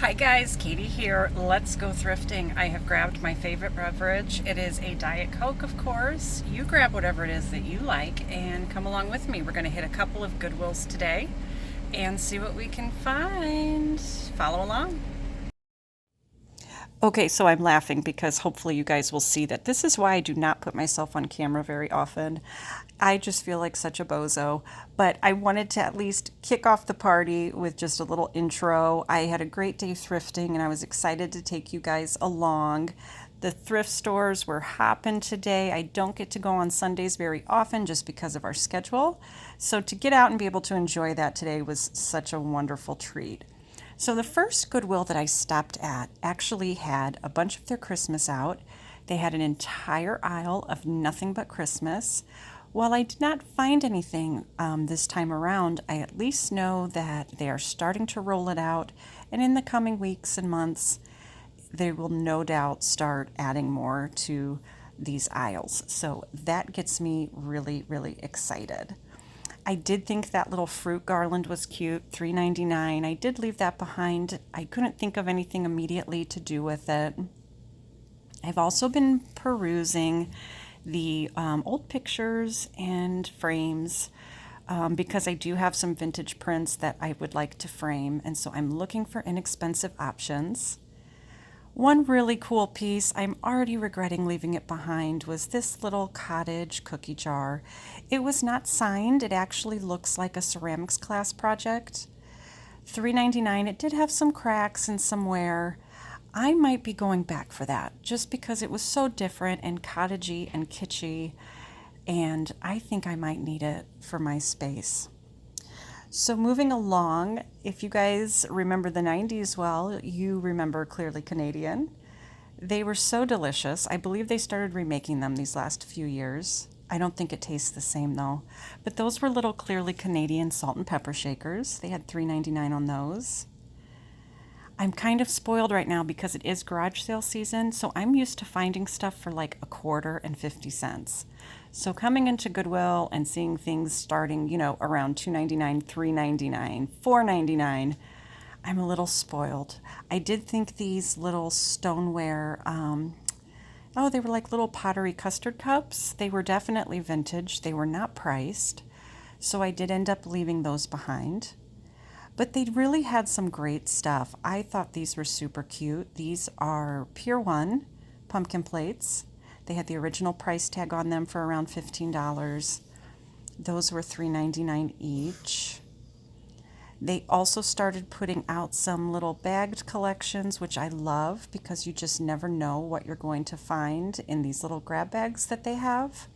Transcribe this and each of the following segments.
Hi guys, Katie here. Let's go thrifting. I have grabbed my favorite beverage. It is a Diet Coke, of course. You grab whatever it is that you like and come along with me. We're going to hit a couple of Goodwills today and see what we can find. Follow along. Okay, so I'm laughing because hopefully you guys will see that this is why I do not put myself on camera very often. I just feel like such a bozo, but I wanted to at least kick off the party with just a little intro. I had a great day thrifting and I was excited to take you guys along. The thrift stores were hopping today. I don't get to go on Sundays very often just because of our schedule. So to get out and be able to enjoy that today was such a wonderful treat. So the first Goodwill that I stopped at actually had a bunch of their Christmas out. They had an entire aisle of nothing but Christmas. While I did not find anything this time around, I at least know that they are starting to roll it out, and in the coming weeks and months, they will no doubt start adding more to these aisles. So that gets me really, really excited. I did think that little fruit garland was cute, $3.99. I did leave that behind. I couldn't think of anything immediately to do with it. I've also been perusing the old pictures and frames because I do have some vintage prints that I would like to frame, and so I'm looking for inexpensive options. One really cool piece, I'm already regretting leaving it behind, was this little cottage cookie jar. It was not signed, it actually looks like a ceramics class project. $3.99, it did have some cracks and some wear. I might be going back for that just because it was so different and cottagey and kitschy, and I think I might need it for my space. So moving along, if you guys remember the 90s well, you remember Clearly Canadian. They were so delicious. I believe they started remaking them these last few years. I don't think it tastes the same though. But those were little Clearly Canadian salt and pepper shakers. They had $3.99 on those. I'm kind of spoiled right now because it is garage sale season, so I'm used to finding stuff for like a quarter and 50 cents. So coming into Goodwill and seeing things starting, around $2.99, $3.99, $4.99, I'm a little spoiled. I did think these little stoneware, they were like little pottery custard cups. They were definitely vintage. They were not priced. So I did end up leaving those behind. But they really had some great stuff. I thought these were super cute. These are Pier 1 pumpkin plates. They had the original price tag on them for around $15. Those were $3.99 each. They also started putting out some little bagged collections, which I love because you just never know what you're going to find in these little grab bags that they have.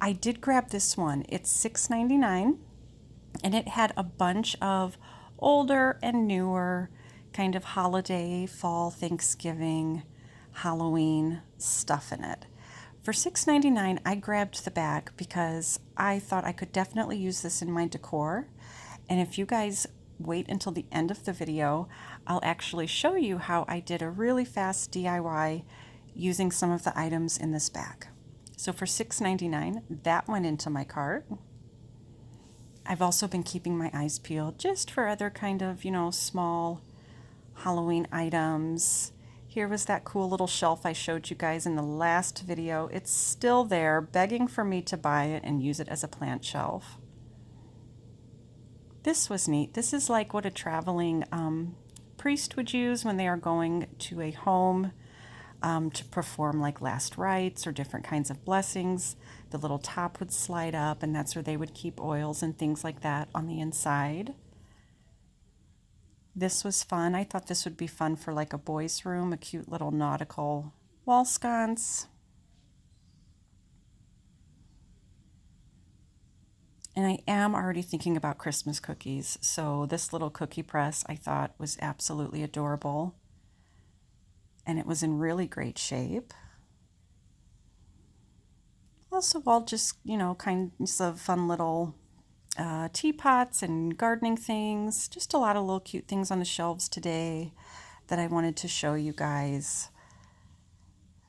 I did grab this one. It's $6.99. And it had a bunch of older and newer kind of holiday, fall, Thanksgiving, Halloween stuff in it. For $6.99, I grabbed the bag because I thought I could definitely use this in my decor. And if you guys wait until the end of the video, I'll actually show you how I did a really fast DIY using some of the items in this bag. So for $6.99, that went into my cart. I've also been keeping my eyes peeled just for other kind of, small Halloween items. Here was that cool little shelf I showed you guys in the last video. It's still there, begging for me to buy it and use it as a plant shelf. This was neat. This is like what a traveling priest would use when they are going to a home to perform like last rites or different kinds of blessings. The little top would slide up, and that's where they would keep oils and things like that on the inside. This was fun. I thought this would be fun for like a boys' room, a cute little nautical wall sconce. And I am already thinking about Christmas cookies, so this little cookie press I thought was absolutely adorable. And it was in really great shape. Also, all just, kinds of fun little teapots and gardening things. Just a lot of little cute things on the shelves today that I wanted to show you guys.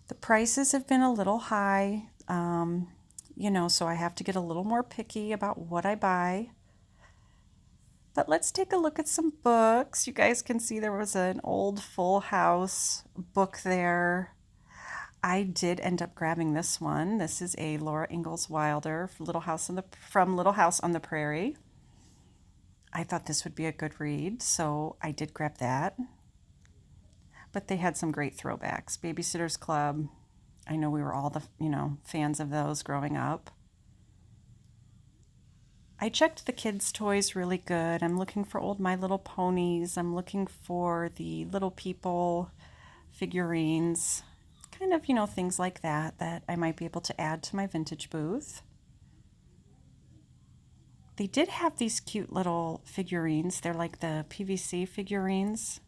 The prices have been a little high, so I have to get a little more picky about what I buy. But let's take a look at some books. You guys can see there was an old Full House book there. I did end up grabbing this one. This is a Laura Ingalls Wilder, from Little House on the Prairie. I thought this would be a good read, so I did grab that. But they had some great throwbacks. Babysitter's Club. I know we were all fans of those growing up. I checked the kids' toys really good. I'm looking for old My Little Ponies. I'm looking for the Little People figurines. Kind of, things like that I might be able to add to my vintage booth. They did have these cute little figurines. They're like the PVC figurines.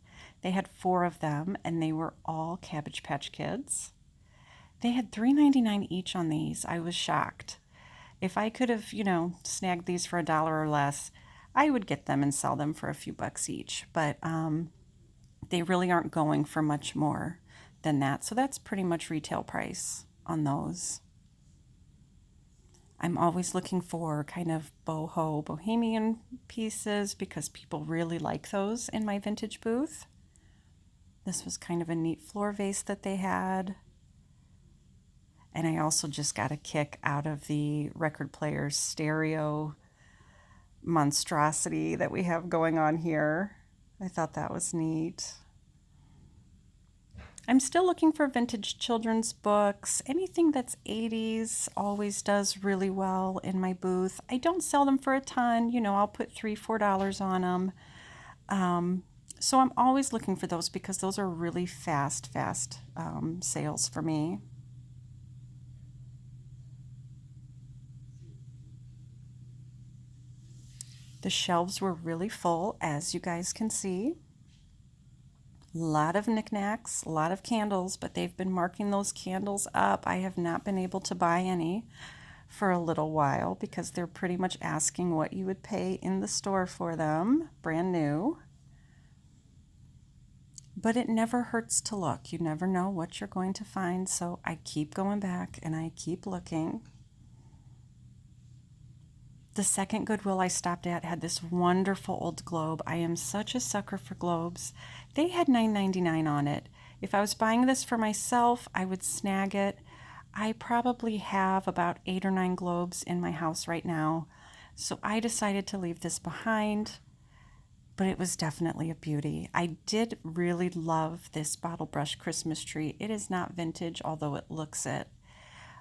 They had 4 of them, and they were all Cabbage Patch Kids. They had $3.99 each on these. I was shocked. If I could have, snagged these for $1 or less, I would get them and sell them for a few bucks each. But they really aren't going for much more than that. So that's pretty much retail price on those. I'm always looking for kind of boho bohemian pieces because people really like those in my vintage booth. This was kind of a neat floor vase that they had. And I also just got a kick out of the record player stereo monstrosity that we have going on here. I thought that was neat. I'm still looking for vintage children's books. Anything that's 80s always does really well in my booth. I don't sell them for a ton. I'll put $3, $4 on them. So I'm always looking for those because those are really fast sales for me. The shelves were really full, as you guys can see. A lot of knickknacks, a lot of candles, but they've been marking those candles up. I have not been able to buy any for a little while because they're pretty much asking what you would pay in the store for them, brand new. But it never hurts to look. You never know what you're going to find, so I keep going back and I keep looking. The second Goodwill I stopped at had this wonderful old globe. I am such a sucker for globes. They had $9.99 on it. If I was buying this for myself, I would snag it. I probably have about 8 or 9 globes in my house right now, so I decided to leave this behind, but it was definitely a beauty. I did really love this bottle brush Christmas tree. It is not vintage, although it looks it.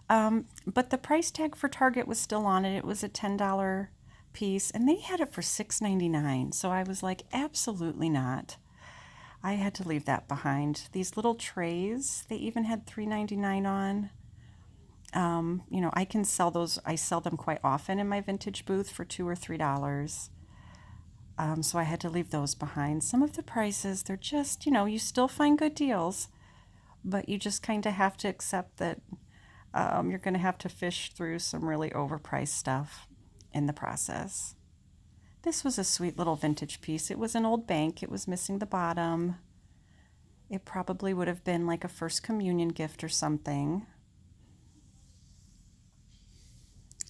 But the price tag for Target was still on it. It was a $10 piece, and they had it for $6.99. So I was like, absolutely not. I had to leave that behind. These little trays, they even had $3.99 on. I can sell those. I sell them quite often in my vintage booth for $2 or $3. So I had to leave those behind. Some of the prices, they're just, you still find good deals, but you just kind of have to accept that you're going to have to fish through some really overpriced stuff in the process. This was a sweet little vintage piece. It was an old bank. It was missing the bottom. It probably would have been like a first communion gift or something.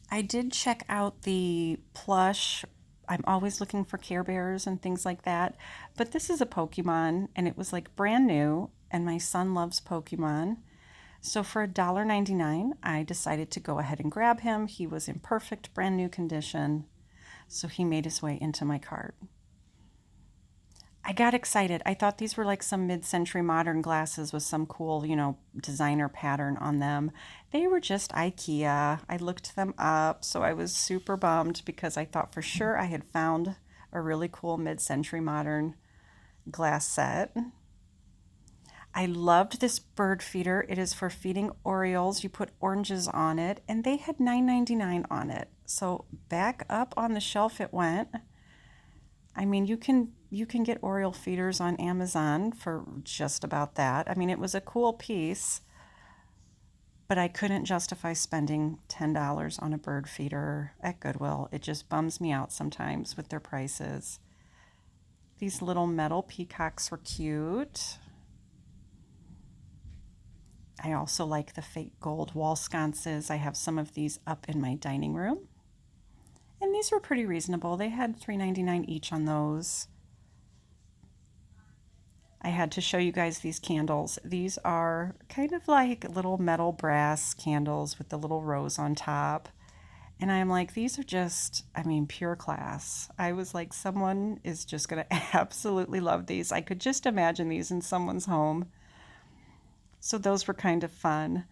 I did check out the plush. I'm always looking for Care Bears and things like that. But this is a Pokemon, and it was like brand new, and my son loves Pokemon. So for $1.99, I decided to go ahead and grab him. He was in perfect brand new condition, so he made his way into my cart. I got excited. I thought these were like some mid-century modern glasses with some cool, designer pattern on them. They were just IKEA. I looked them up, so I was super bummed because I thought for sure I had found a really cool mid-century modern glass set. I loved this bird feeder. It is for feeding Orioles. You put oranges on it, and they had $9.99 on it. So back up on the shelf it went. I mean, you can get Oriole feeders on Amazon for just about that. I mean, it was a cool piece, but I couldn't justify spending $10 on a bird feeder at Goodwill. It just bums me out sometimes with their prices. These little metal peacocks were cute. I also like the fake gold wall sconces. I have some of these up in my dining room. And these were pretty reasonable. They had $3.99 each on those. I had to show you guys these candles. These are kind of like little metal brass candles with the little rose on top. And I'm like, these are just, I mean, pure class. I was like, someone is just going to absolutely love these. I could just imagine these in someone's home. So those were kind of fun.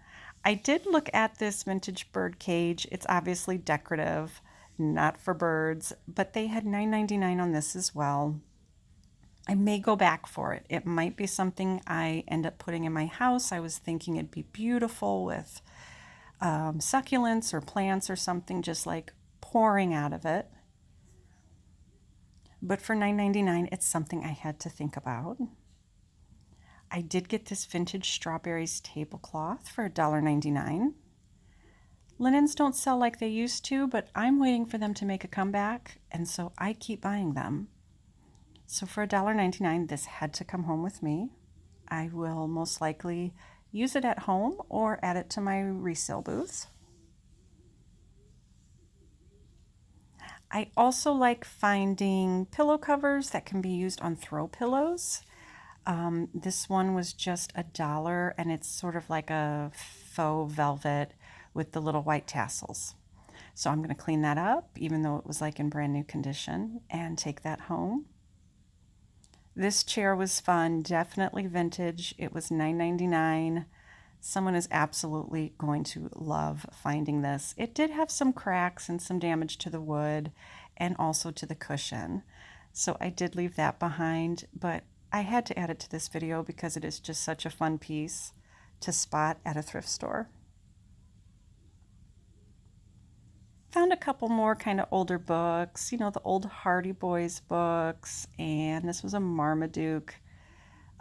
I did look at this vintage bird cage. It's obviously decorative, not for birds, but they had $9.99 on this as well. I may go back for it. It might be something I end up putting in my house. I was thinking it'd be beautiful with succulents or plants or something just like pouring out of it. But for $9.99, it's something I had to think about. I did get this vintage strawberries tablecloth for $1.99. Linens don't sell like they used to, but I'm waiting for them to make a comeback, and so I keep buying them. So for $1.99, this had to come home with me. I will most likely use it at home or add it to my resale booth. I also like finding pillow covers that can be used on throw pillows. This one was just $1, and it's sort of like a faux velvet with the little white tassels. So I'm going to clean that up, even though it was like in brand new condition, and take that home. This chair was fun, definitely vintage. It was $9.99. Someone is absolutely going to love finding this. It did have some cracks and some damage to the wood and also to the cushion. So I did leave that behind, but I had to add it to this video because it is just such a fun piece to spot at a thrift store. Found a couple more kind of older books, you know, the old Hardy Boys books, and this was a Marmaduke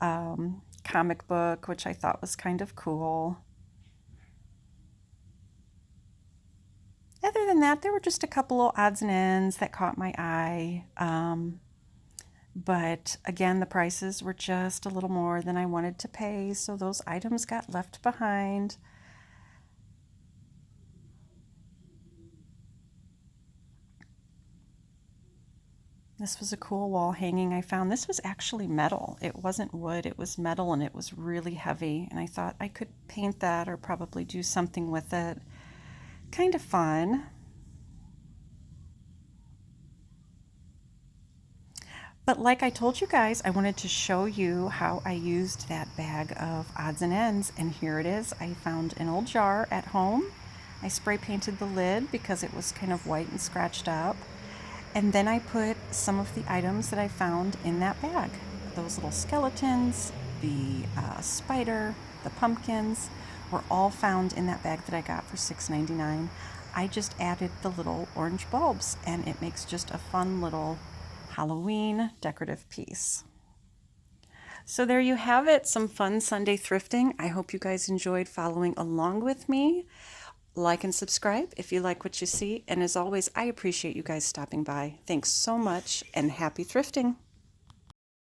comic book, which I thought was kind of cool. Other than that, there were just a couple of odds and ends that caught my eye. But again, the prices were just a little more than I wanted to pay, so those items got left behind. This was a cool wall hanging I found. This was actually metal. It wasn't wood, it was metal, and it was really heavy. And I thought I could paint that or probably do something with it. Kind of fun. But like I told you guys, I wanted to show you how I used that bag of odds and ends. And here it is. I found an old jar at home. I spray painted the lid because it was kind of white and scratched up. And then I put some of the items that I found in that bag. Those little skeletons, the spider, the pumpkins were all found in that bag that I got for $6.99. I just added the little orange bulbs, and it makes just a fun little Halloween decorative piece. So there you have it, some fun Sunday thrifting. I hope you guys enjoyed following along with me. Like and subscribe if you like what you see. And as always, I appreciate you guys stopping by. Thanks so much, and happy thrifting.